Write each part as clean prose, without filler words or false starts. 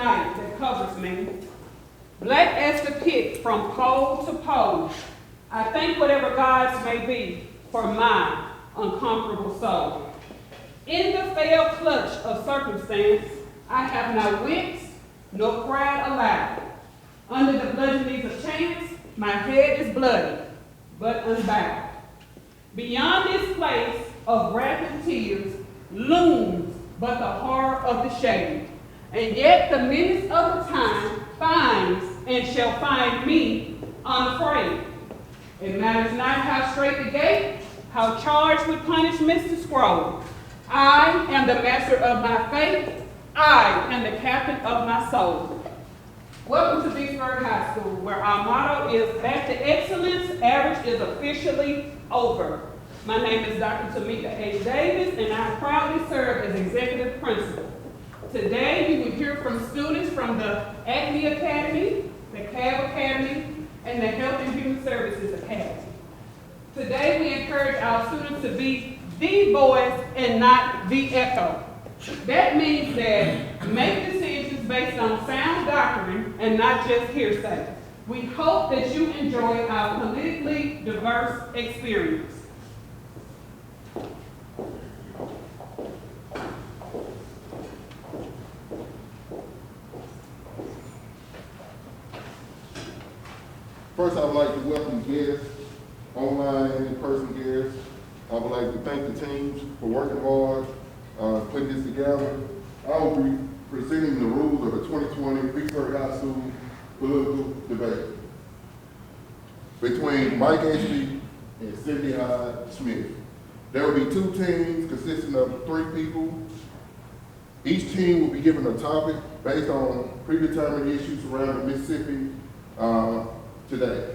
night that covers me, black as the pit from pole to pole. I thank whatever gods may be for my unconquerable soul. In the fail clutch of circumstance, I have not winced nor cried aloud. Under the bludgeonings of chance, my head is bloody, but unbowed. Beyond this place of wrath and tears looms but the horror of the shade. And yet the menace of the time finds and shall find me unafraid. It matters not how straight the gate, how charged with punishments the scroll. I am the master of my fate. I am the captain of my soul. Welcome to Vicksburg High School, where our motto is back to excellence, average is officially over. My name is Dr. Tamika H. Davis, and I proudly serve as executive principal. Today, you will hear from students from the Acme Academy, the CAB Academy, and the Health and Human Services Academy. Today, we encourage our students to be the voice and not the echo. That means that make decisions based on sound doctrine and not just hearsay. We hope that you enjoy our politically diverse experience. First, I would like to welcome guests, online and in-person guests. I would like to thank the teams for working hard, putting this together. I will be presenting the rules of the 2020 Vicksburg High School political debate between Mike Ashby and Cindy HydeSmith. There will be two teams consisting of 3 people. Each team will be given a topic based on predetermined issues surrounding Mississippi today.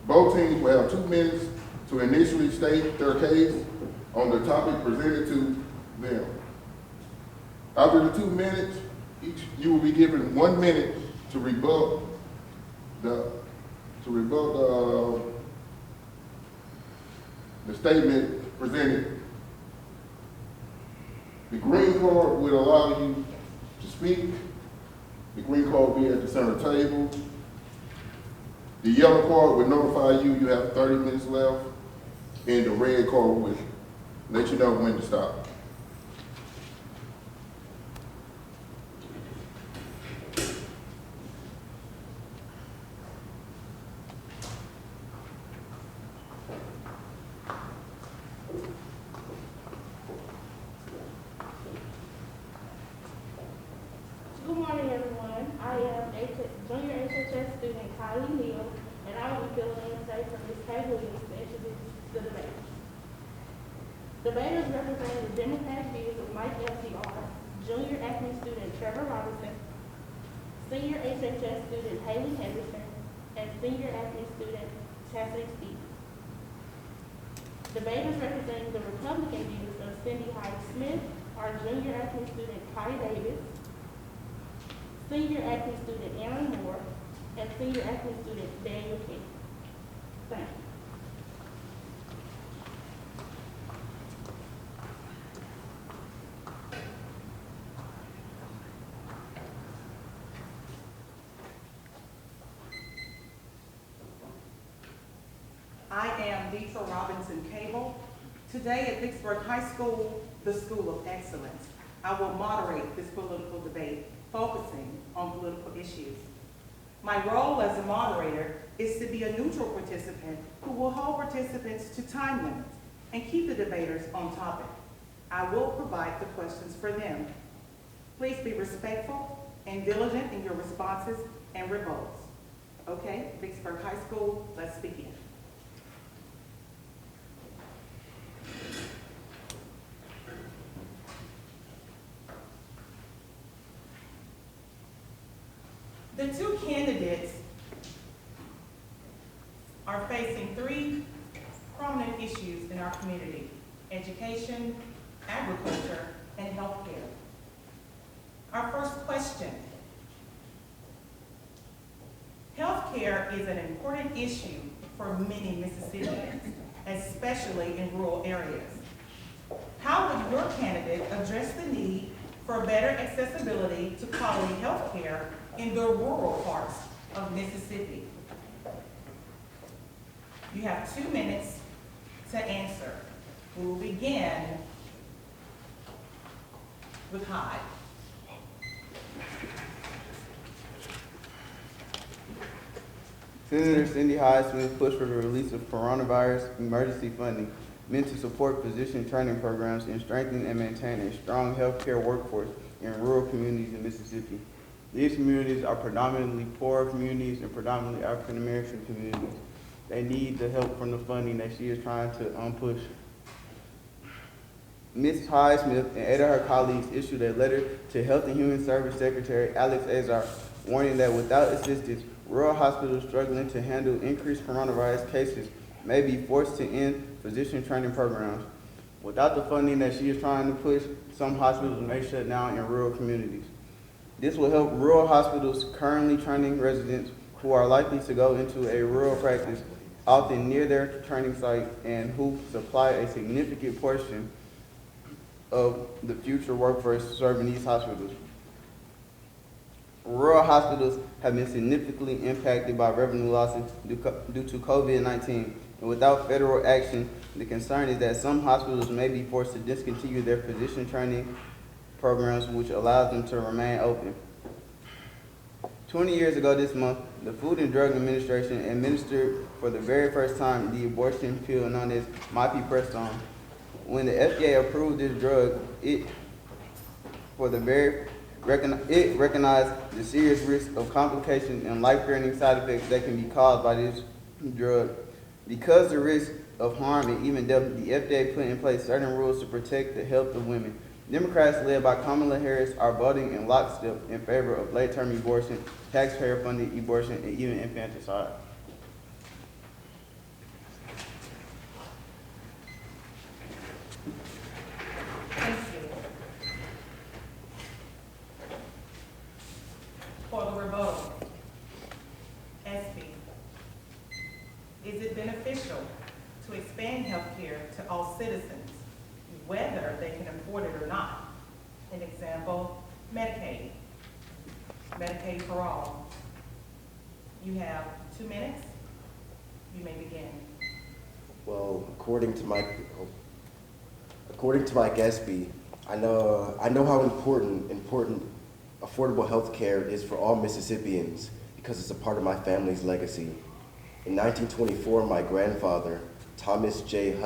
Both teams will have 2 minutes to initially state their case on the topic presented to them. After the 2 minutes, you will be given 1 minute to rebut the statement presented. The green card will allow you to speak. The green card will be at the center table. The yellow card will notify you you have 30 minutes left, and the red card will let you know when to stop. Good morning, everyone. I am junior HHS student Kylie Neal, and I will be filling in today for Ms. Kay Williams to introduce the debate. Debaters representing the Democratic views of Mike FDR, junior Acme student Trevor Robinson, senior HHS student Haley Henderson, and senior Acme student Chastity Stevens. Debaters representing the Republican views of Cindy HydeSmith are junior Acme student Kai Davis, senior Acme student Aaron Moore, and senior Acme student Daniel King. Thank you. I am Deetra Robinson Cable. Today at Vicksburg High School, the School of Excellence, I will moderate this political debate focusing on political issues. My role as a moderator is to be a neutral participant who will hold participants to time limits and keep the debaters on topic. I will provide the questions for them. Please be respectful and diligent in your responses and rebuttals. Okay, Vicksburg High School, let's begin. The 2 candidates are facing 3 prominent issues in our community: education, agriculture, and healthcare. Our first question: healthcare is an important issue for many Mississippians, especially in rural areas. How would your candidate address the need for better accessibility to quality health care in the rural parts of Mississippi. You have 2 minutes to answer. We will begin with Hyde. Senator Cindy HydeSmith pushed for the release of coronavirus emergency funding meant to support physician training programs and strengthen and maintain a strong healthcare workforce in rural communities in Mississippi. These communities are predominantly poor communities and predominantly African American communities. They need the help from the funding that she is trying to push. Ms. HydeSmith and 8 of her colleagues issued a letter to Health and Human Service Secretary Alex Azar warning that without assistance, rural hospitals struggling to handle increased coronavirus cases may be forced to end physician training programs. Without the funding that she is trying to push, some hospitals may shut down in rural communities. This will help rural hospitals currently training residents who are likely to go into a rural practice, often near their training site, and who supply a significant portion of the future workforce serving these hospitals. Rural hospitals have been significantly impacted by revenue losses due to COVID-19, and without federal action, the concern is that some hospitals may be forced to discontinue their physician training programs, which allows them to remain open. 20 years ago this month, the Food and Drug Administration administered for the very first time the abortion pill known as mifepristone. When the FDA approved this drug, it recognized the serious risk of complications and life-threatening side effects that can be caused by this drug. Because the risk of harm and even death, the FDA put in place certain rules to protect the health of women. Democrats led by Kamala Harris are voting in lockstep in favor of late-term abortion, taxpayer-funded abortion, and even infanticide. Thank you. For the rebuttal, SB, is it beneficial to expand health care to all citizens, whether they can afford it or not? An example, Medicaid. Medicaid for all. You have 2 minutes. You may begin. Well, according to Mike Espy, I know how important affordable health care is for all Mississippians because it's a part of my family's legacy. In 1924, my grandfather, Thomas J.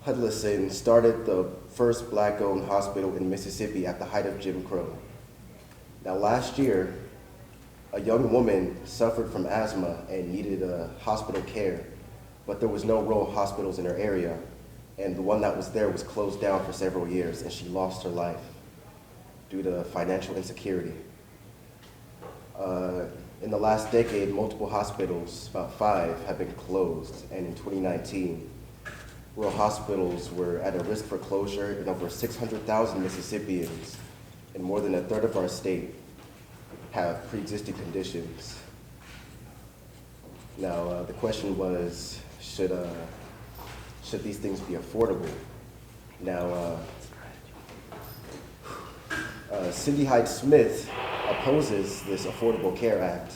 Hudlison, started the first black-owned hospital in Mississippi at the height of Jim Crow. Now, last year, a young woman suffered from asthma and needed hospital care, but there was no rural hospitals in her area, and the one that was there was closed down for several years, and she lost her life due to financial insecurity. In the last decade, multiple hospitals, about 5, have been closed, and in 2019, rural hospitals were at a risk for closure, and over 600,000 Mississippians and more than a third of our state have pre-existing conditions. Now, the question was, should these things be affordable? Now, Cindy HydeSmith opposes this Affordable Care Act,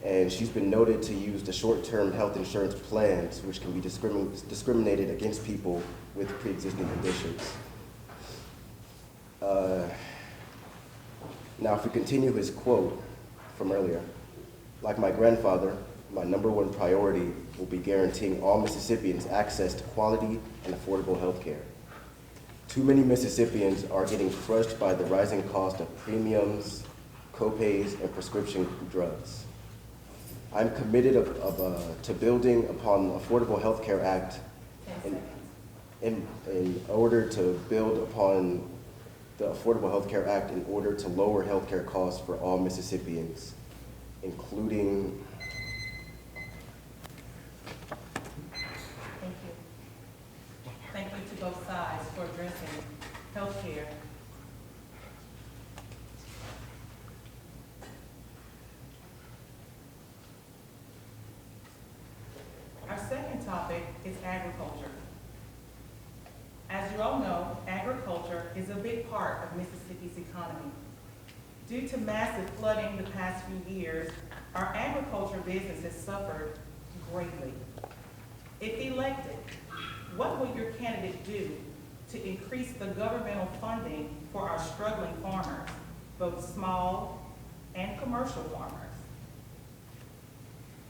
and she's been noted to use the short-term health insurance plans, which can be discriminated against people with pre-existing conditions. Now, if we continue his quote from earlier, like my grandfather, my #1 priority will be guaranteeing all Mississippians access to quality and affordable health care. Too many Mississippians are getting crushed by the rising cost of premiums, co-pays, and prescription drugs. I'm committed to building upon the Affordable Health Care Act in order to build upon the Affordable Health Care Act in order to lower health care costs for all Mississippians, including. Thank you. Thank you to both sides for addressing health care. Our second topic is agriculture. As you all know, agriculture is a big part of Mississippi's economy. Due to massive flooding the past few years, our agriculture business has suffered greatly. If elected, what will your candidate do to increase the governmental funding for our struggling farmers, both small and commercial farmers?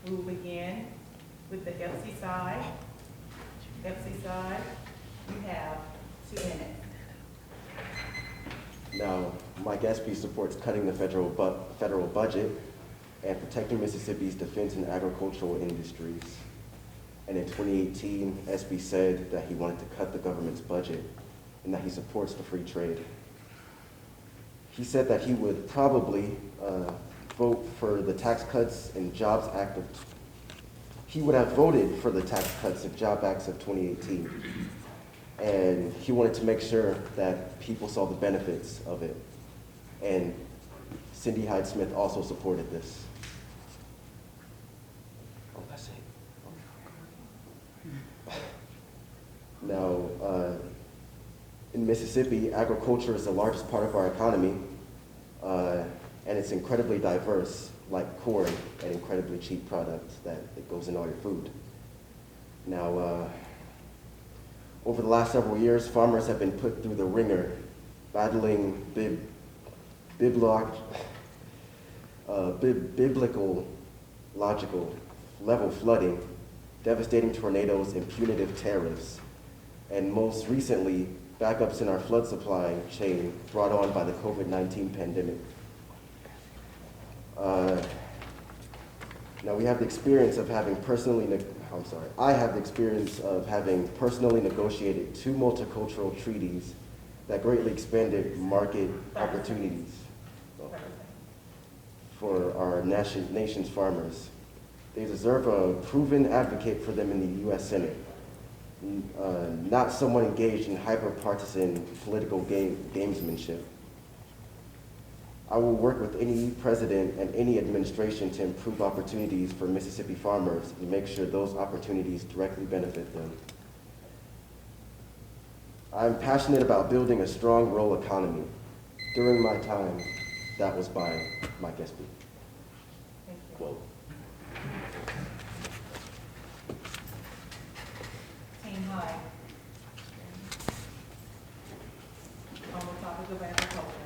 We will begin with the FC side. FC side, you have 2 minutes. Now, Mike Espy supports cutting the federal budget and protecting Mississippi's defense and agricultural industries. And in 2018, Espy said that he wanted to cut the government's budget and that he supports the free trade. He said that he would probably vote for the Tax Cuts and Jobs Act of, he would have voted for the Tax Cuts and Job Acts of 2018. And he wanted to make sure that people saw the benefits of it. And Cindy HydeSmith also supported this. Oh, that's it. Now, in Mississippi, agriculture is the largest part of our economy, and it's incredibly diverse, like corn, an incredibly cheap product that it goes in all your food. Now, over the last several years, farmers have been put through the ringer, battling biblical, logical level flooding, devastating tornadoes, and punitive tariffs, and most recently, backups in our flood supply chain brought on by the COVID-19 pandemic. Now we have the experience of having I have the experience of having personally negotiated 2 multicultural treaties that greatly expanded market opportunities for our nation's farmers. They deserve a proven advocate for them in the U.S. Senate, not someone engaged in hyper-partisan political gamesmanship. I will work with any president and any administration to improve opportunities for Mississippi farmers and make sure those opportunities directly benefit them. I'm passionate about building a strong rural economy. During my time, that was by Mike Espy. Thank you. Quote. Team Hyde. On the topic of agriculture.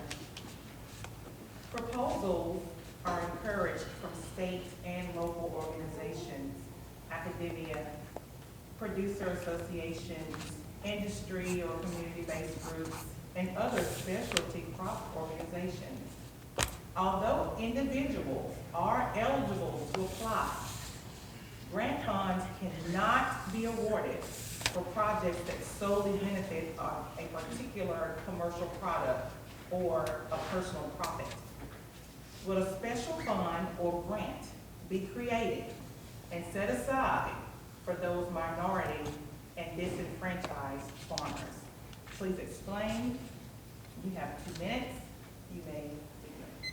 Proposals are encouraged from state and local organizations, academia, producer associations, industry or community-based groups, and other specialty crop organizations. Although individuals are eligible to apply, grant funds cannot be awarded for projects that solely benefit a particular commercial product or a personal profit. Will a special fund or grant be created and set aside for those minority and disenfranchised farmers? Please explain. You have 2 minutes. You may begin.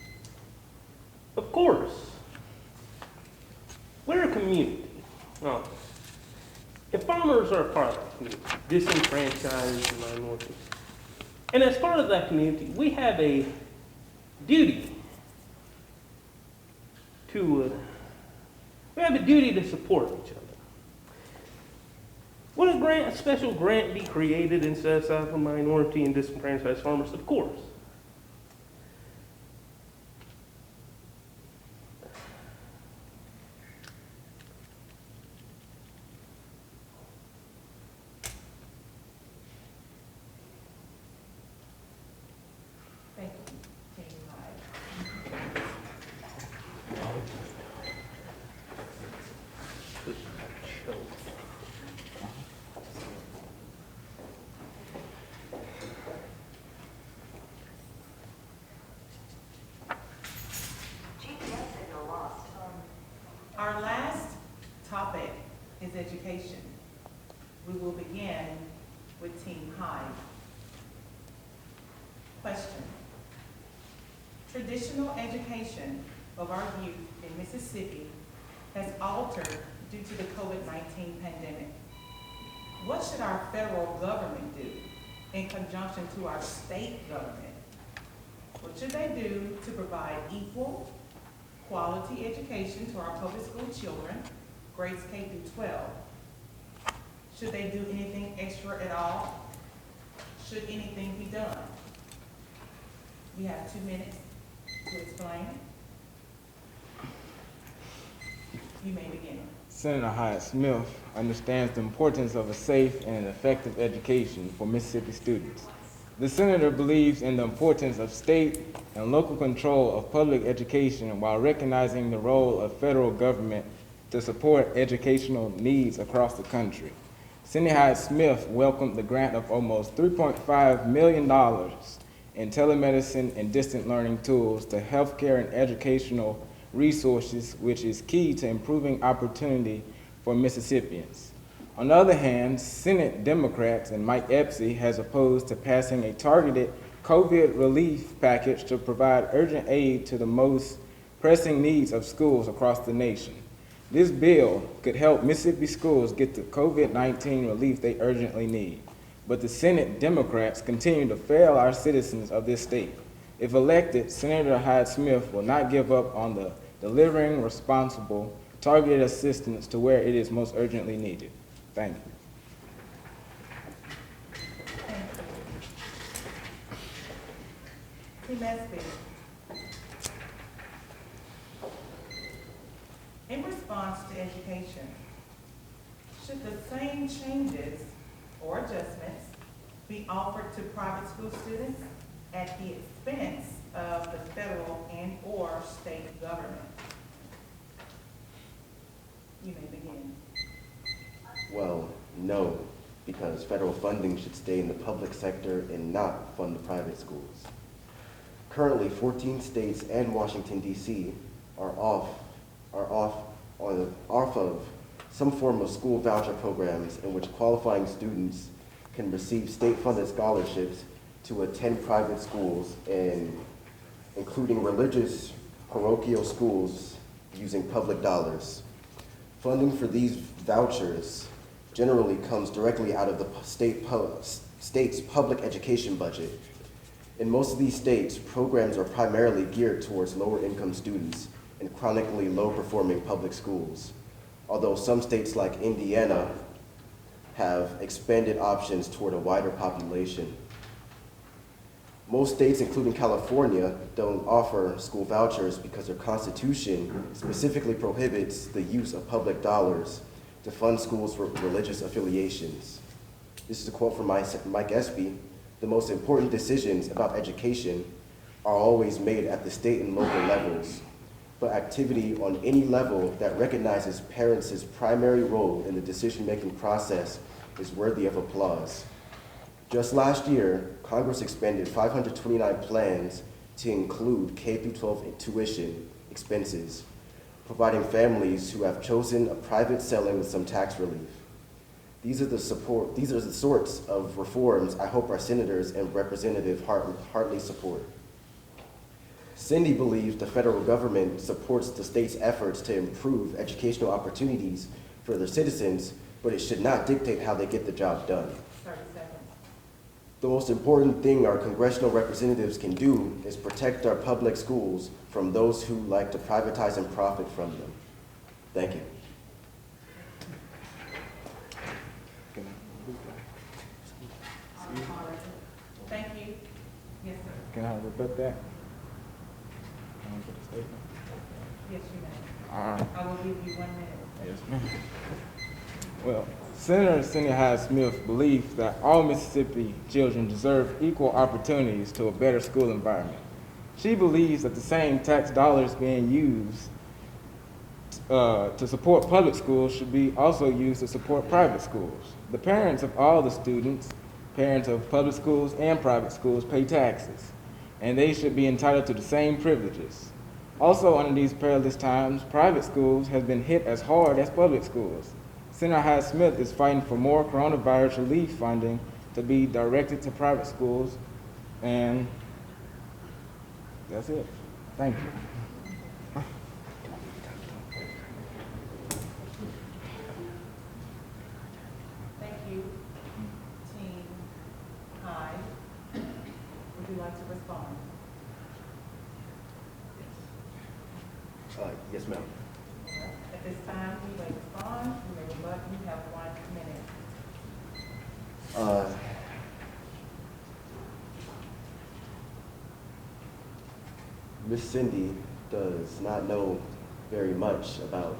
Of course. We're a community. Well, if farmers are a part of the community, disenfranchised minorities, and as part of that community, we have a duty to support each other. Will a special grant be created and set aside for minority and disenfranchised farmers? Of course. Thank you, Team Hyde. Our last topic is education. We will begin with Team Hyde. Question. Traditional education of our youth in Mississippi has altered due to the COVID-19 pandemic. What should our federal government do in conjunction to our state government. What should they do to provide equal, quality education to our public school children, grades K through 12? Should they do anything extra at all? Should anything be done? We have 2 minutes to explain. You may begin. Senator HydeSmith understands the importance of a safe and an effective education for Mississippi students. The senator believes in the importance of state and local control of public education while recognizing the role of federal government to support educational needs across the country. Senator HydeSmith welcomed the grant of almost $3.5 million in telemedicine and distant learning tools to healthcare and educational resources, which is key to improving opportunity for Mississippians. On the other hand, Senate Democrats and Mike Epsy has opposed to passing a targeted COVID relief package to provide urgent aid to the most pressing needs of schools across the nation. This bill could help Mississippi schools get the COVID-19 relief they urgently need, but the Senate Democrats continue to fail our citizens of this state. If elected, Senator HydeSmith will not give up on the delivering responsible, targeted assistance to where it is most urgently needed. Thank you. T. Mesby. In response to education, should the same changes or adjustments be offered to private school students at the expense of the federal and/or state government? You may begin. Well, no, because federal funding should stay in the public sector and not fund the private schools. Currently, 14 states and Washington, D.C. are off of some form of school voucher programs in which qualifying students can receive state-funded scholarships to attend private schools, and including religious parochial schools using public dollars. Funding for these vouchers generally comes directly out of the state's public education budget. In most of these states, programs are primarily geared towards lower-income students in chronically low-performing public schools, although some states like Indiana have expanded options toward a wider population. Most states, including California, don't offer school vouchers because their constitution specifically prohibits the use of public dollars to fund schools for religious affiliations. This is a quote from Mike Espy. The most important decisions about education are always made at the state and local levels, but activity on any level that recognizes parents' primary role in the decision-making process is worthy of applause. Just last year, Congress expanded 529 plans to include K-12 tuition expenses, providing families who have chosen a private selling with some tax relief. These are the sorts of reforms I hope our senators and Representative Hartley support. Cindy believes the federal government supports the state's efforts to improve educational opportunities for their citizens, but it should not dictate how they get the job done. 30 seconds. The most important thing our congressional representatives can do is protect our public schools from those who like to privatize and profit from them. Thank you. Thank you. Yes, sir. Can I rebut that? Can I put a statement? Yes, you may. All right. I will give you 1 minute. Yes, ma'am. Well, Senator Cindy Hyde-Smith believes that all Mississippi children deserve equal opportunities to a better school environment. She believes that the same tax dollars being used to support public schools should be also used to support private schools. The parents of all the students, parents of public schools and private schools, pay taxes, and they should be entitled to the same privileges. Also, under these perilous times, private schools have been hit as hard as public schools. Senator Hyde-Smith is fighting for more coronavirus relief funding to be directed to private schools, and that's it. Thank you. Thank you, Team Hyde. Yes, ma'am. At this time, you may respond, you may rebut, you have 1 minute. Miss Cindy does not know very much about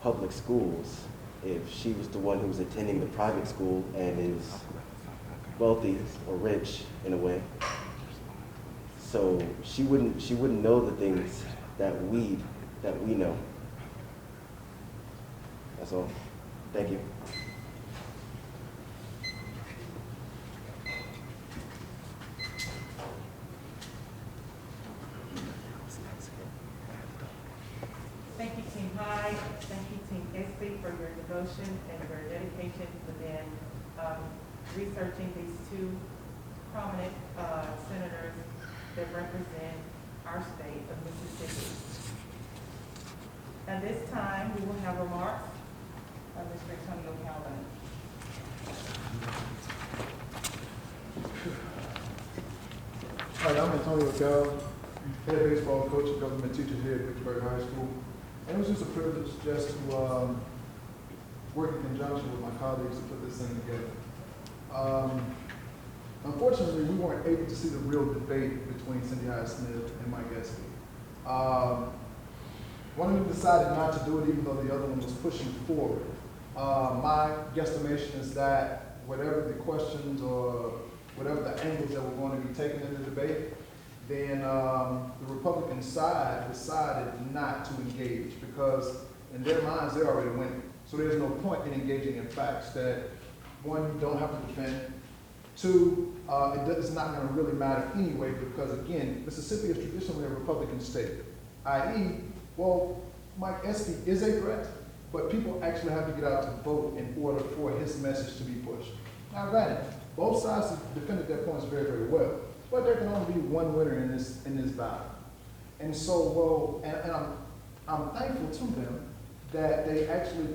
public schools. If she was the one who was attending the private school and is wealthy or rich in a way, so she wouldn't know the things that we know. That's all. Thank you. Thank you, Team Hyde. Thank you, Team SB, for your devotion and your dedication within researching these 2 prominent senators that represent our state of Mississippi. At this time, we will have remarks by Mr. Antonio Calvin. Hi, I'm Antonio Cal, head baseball coach and government teacher here at Vicksburg High School. And it was just a privilege just to work in conjunction with my colleagues to put this thing together. Unfortunately, we weren't able to see the real debate between Cindy HydeSmith and Mike Espy. One of them decided not to do it even though the other one was pushing forward. My guesstimation is that whatever the questions or whatever the angles that were going to be taken in the debate, then the Republican side decided not to engage because in their minds they're already winning. So there's no point in engaging in facts that, one, you don't have to defend. 2, it's not going to really matter anyway because, again, Mississippi is traditionally a Republican state, i.e., well, Mike Espy is a threat, but people actually have to get out to vote in order for his message to be pushed. Now, granted, both sides have defended their points very, very well, but there can only be one winner in this battle. And so, I'm thankful to them that they actually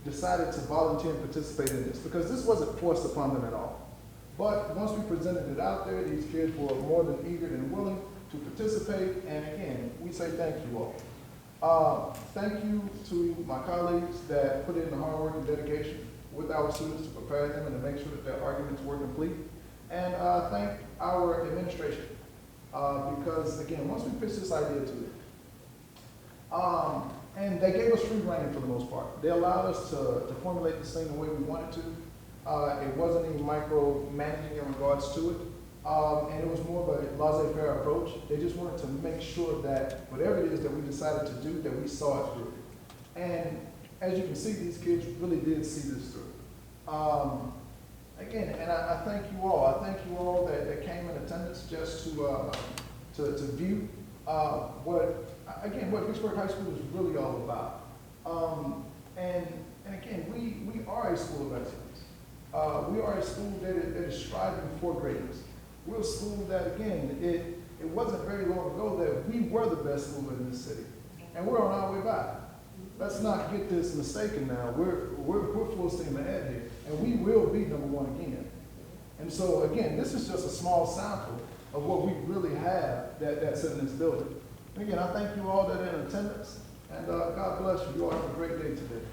decided to volunteer and participate in this because this wasn't forced upon them at all. But once we presented it out there, these kids were more than eager and willing to participate. And again, we say thank you all. Thank you to my colleagues that put in the hard work and dedication with our students to prepare them and to make sure that their arguments were complete. And thank our administration because, again, once we pitched this idea to them, and they gave us free rein for the most part. They allowed us to formulate this thing the way we wanted to. It wasn't any micromanaging in regards to it. And it was more of a laissez-faire approach. They just wanted to make sure that whatever it is that we decided to do, that we saw it through. And as you can see, these kids really did see this through. Again, and I thank you all. I thank you all that came in attendance just to view what Vicksburg High School is really all about. And again, we are a school of excellence. We are a school that is striving for greatness. We're a school that, again, it wasn't very long ago that we were the best school in this city, and we're on our way back. Let's not get this mistaken now. We're full steam ahead here, and we will be number 1 again. And so, again, this is just a small sample of what we really have that's in this building. And again, I thank you all that are in attendance, and God bless you. You all have a great day today.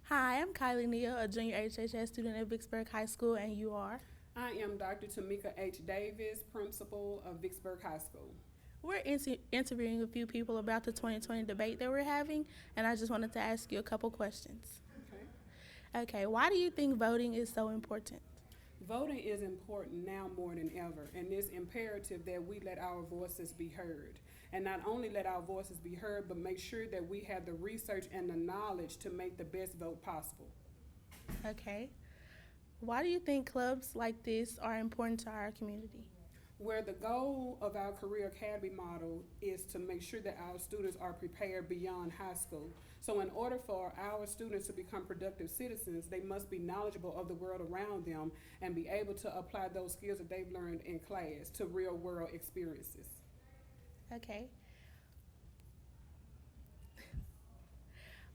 Hi, I'm Kylie Neal, a junior HHS student at Vicksburg High School, and you are? I am Dr. Tamika H. Davis, principal of Vicksburg High School. We're interviewing a few people about the 2020 debate that we're having, and I just wanted to ask you a couple questions. Okay, why do you think voting is so important? Voting is important now more than ever, and it's imperative that we let our voices be heard. And not only let our voices be heard, but make sure that we have the research and the knowledge to make the best vote possible. Okay. Why do you think clubs like this are important to our community? Where the goal of our career academy model is to make sure that our students are prepared beyond high school. So in order for our students to become productive citizens, they must be knowledgeable of the world around them and be able to apply those skills that they've learned in class to real world experiences. Okay.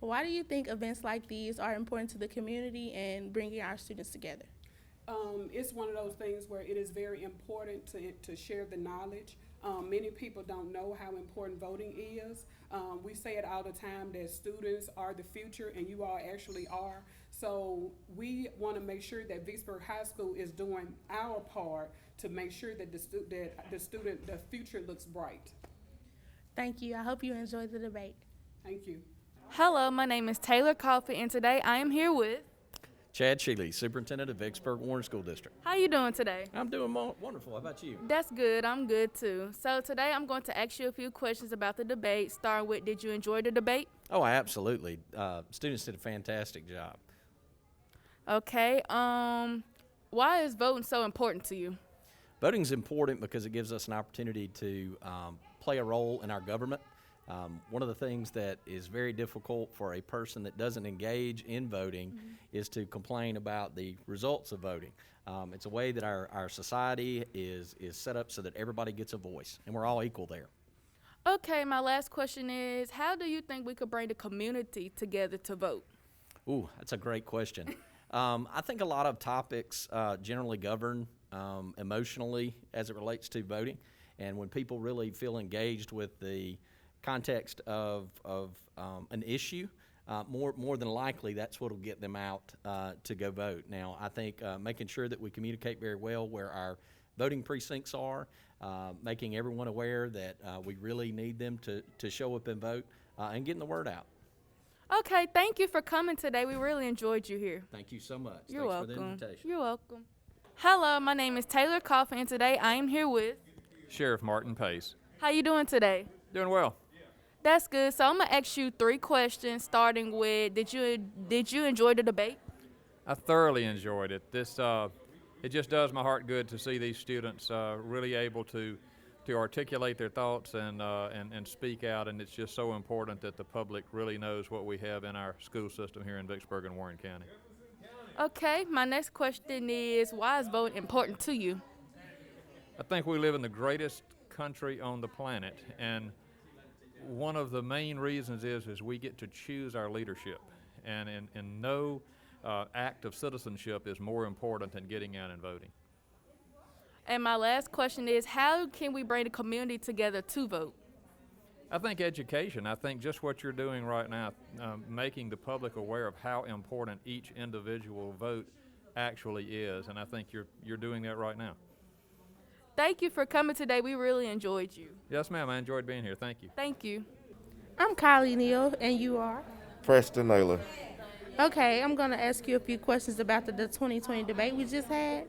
Why do you think events like these are important to the community and bringing our students together? It's one of those things where it is very important to share the knowledge Many people don't know how important voting is. We say it all the time that students are the future, and you all actually are. So we want to make sure that Vicksburg High School is doing our part to make sure that the future looks bright. Thank you. I hope you enjoyed the debate. Thank you. Hello, my name is Taylor Coffey, and today I am here with. Chad Shealy, Superintendent of Vicksburg Warren School District. How you doing today? I'm doing wonderful. How about you? That's good. I'm good too. So today I'm going to ask you a few questions about the debate. Starting with, did you enjoy the debate? Oh, absolutely. Students did a fantastic job. Okay. Why is voting so important to you? Voting is important because it gives us an opportunity to play a role in our government. One of the things that is very difficult for a person that doesn't engage in voting is to complain about the results of voting. It's a way that our society is set up so that everybody gets a voice, and we're all equal there. Okay, my last question is, how do you think we could bring the community together to vote? Ooh, that's a great question. I think a lot of topics generally govern emotionally as it relates to voting, and when people really feel engaged with the context of an issue, more than likely that's what will get them out to go vote. Now, I think making sure that we communicate very well where our voting precincts are, making everyone aware that we really need them to show up and vote, and getting the word out. Okay, thank you for coming today. We really enjoyed you here. Thank you so much. You're Thanks welcome. for the invitation. You're welcome. Hello, my name is Taylor Coffey, and today I am here with. Sheriff Martin Pace. How you doing today? Doing well. That's good. So I'm gonna ask you 3 questions, starting with, did you enjoy the debate? I thoroughly enjoyed it. It just does my heart good to see these students really able to articulate their thoughts and speak out, and it's just so important that the public really knows what we have in our school system here in Vicksburg and Warren County. Okay, my next question is, why is voting important to you? I think we live in the greatest country on the planet, and one of the main reasons is we get to choose our leadership, and no act of citizenship is more important than getting out and voting. And my last question is, how can we bring the community together to vote? I think education. I think just what you're doing right now, making the public aware of how important each individual vote actually is, and I think you're doing that right now. Thank you for coming today. We really enjoyed you. Yes, ma'am. I enjoyed being here. Thank you. Thank you. I'm Kylie Neal, and you are? Preston Naylor. Okay, I'm going to ask you a few questions about the 2020 debate we just had.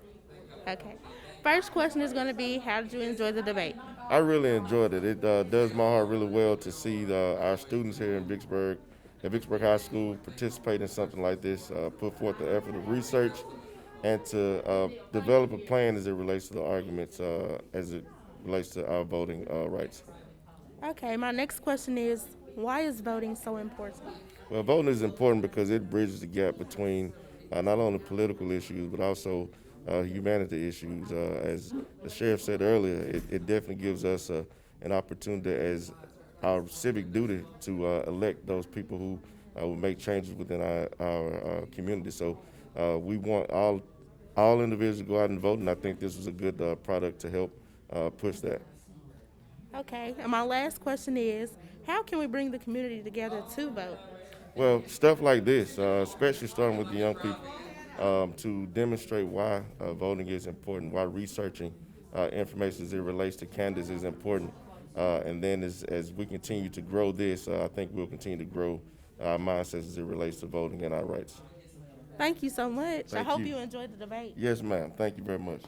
Okay. First question is going to be, how did you enjoy the debate? I really enjoyed it. It does my heart really well to see our students here in Vicksburg, at Vicksburg High School, participate in something like this, put forth the effort of research, and to develop a plan as it relates to the arguments, as it relates to our voting rights. Okay, my next question is, why is voting so important? Well, voting is important because it bridges the gap between not only political issues, but also humanity issues. As the sheriff said earlier, it definitely gives us an opportunity as our civic duty to elect those people who will make changes within our community. So we want all individuals to go out and vote, and I think this was a good product to help push that. Okay, and my last question is, how can we bring the community together to vote? Well, stuff like this, especially starting with the young people, to demonstrate why voting is important, why researching information as it relates to candidates is important. And then as we continue to grow this, I think we'll continue to grow our mindsets as it relates to voting and our rights. Thank you so much. Thank I hope you. you enjoyed the debate. Yes, ma'am. Thank you very much.